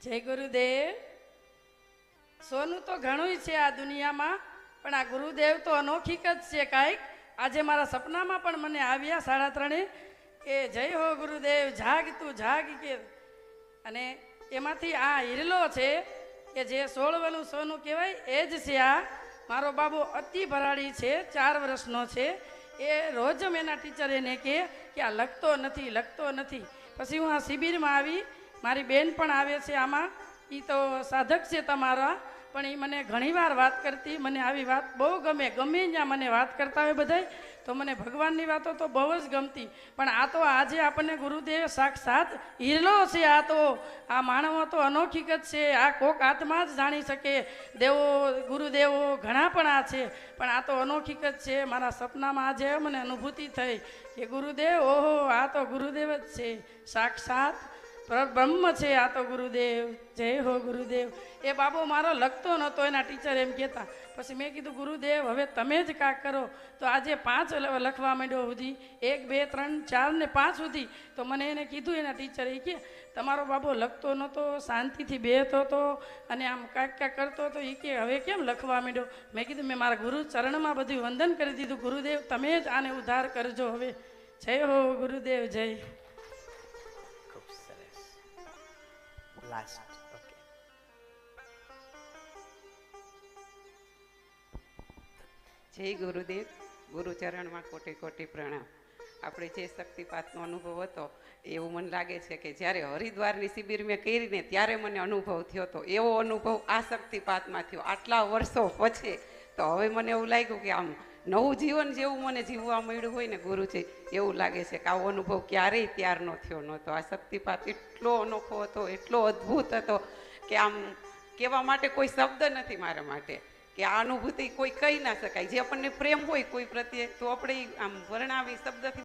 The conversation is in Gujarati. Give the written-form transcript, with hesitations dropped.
જય ગુરુદેવ. સોનું તો ઘણું છે આ દુનિયામાં, પણ આ ગુરુદેવ તો અનોખીક જ છે કાંઈક. આજે મારા સપનામાં પણ મને આવ્યા 3:30 કે જય હો ગુરુદેવ, જાગ તું જાગ કે. અને એમાંથી આ હિરલો છે કે જે 16 સોનું કહેવાય એ જ છે. આ મારો બાબો અતિ ભરાડી છે, 4 વર્ષનો છે. એ રોજ એના ટીચર એને કહે કે આ લખતો નથી લખતો નથી. પછી હું આ શિબિરમાં આવી, મારી બેન પણ આવે છે આમાં, એ તો સાધક છે તમારા, પણ એ મને ઘણીવાર વાત કરતી. મને આવી વાત બહુ ગમે, ગમે ત્યાં મને વાત કરતા હોય બધાય, તો મને ભગવાનની વાતો તો બહુ જ ગમતી. પણ આ તો આજે આપણને ગુરુદેવ સાક્ષાત હિરલો છે. આ તો આ માનવો તો અનોખીક જ છે. આ કોક આત્મા જ જાણી શકે. દેવો ગુરુદેવો ઘણા પણ આ છે, પણ આ તો અનોખીક જ છે. મારા સપનામાં આજે મને અનુભૂતિ થઈ કે ગુરુદેવ, ઓહો આ તો ગુરુદેવ જ છે, સાક્ષાત બ્રહ્મ છે આ તો ગુરુદેવ. જય હો ગુરુદેવ. એ બાબો મારો લખતો નહોતો, એના ટીચર એમ કહેતા. પછી મેં કીધું ગુરુદેવ હવે તમે જ કાંક કરો. તો આજે 5 લખવા માંડ્યો સુધી, 1 2 3 4 ને 5 સુધી. તો મને એને કીધું એના ટીચર, એ કે તમારો બાબો લખતો નહોતો, શાંતિથી બેસતો હતો અને આમ કાંઈક કરતો હતો, એ કે હવે કેમ લખવા માંડ્યો. મેં કીધું મેં મારા ગુરુ ચરણમાં બધું વંદન કરી દીધું. ગુરુદેવ તમે જ આને ઉદ્ધાર કરજો હવે. જય હો ગુરુદેવ, જય. Last okay. જય ગુરુદેવ. ગુરુચરણમાં કોટી કોટી પ્રણામ. આપણે જે શક્તિપાતનો અનુભવ હતો એવું મને લાગે છે કે જ્યારે હરિદ્વારની શિબિર મેં કરીને ત્યારે મને અનુભવ થયો હતો, એવો અનુભવ આ શક્તિપાતમાં થયો આટલા વર્ષો પછી. તો હવે મને એવું લાગ્યું કે આમ નવું જીવન જેવું મને જીવવા મળ્યું હોય ને ગુરુજી, એવું લાગે છે કે આવો અનુભવ ક્યારેય ત્યારનો થયો નહોતો. આ શક્તિપાત એટલો અનોખો હતો, એટલો અદ્ભુત હતો કે આમ કહેવા માટે કોઈ શબ્દ નથી મારા માટે, કે આ અનુભૂતિ કોઈ કહી ના શકાય. જે આપણને પ્રેમ હોય કોઈ પ્રત્યે તો આપણે આમ વર્ણાવી શબ્દથી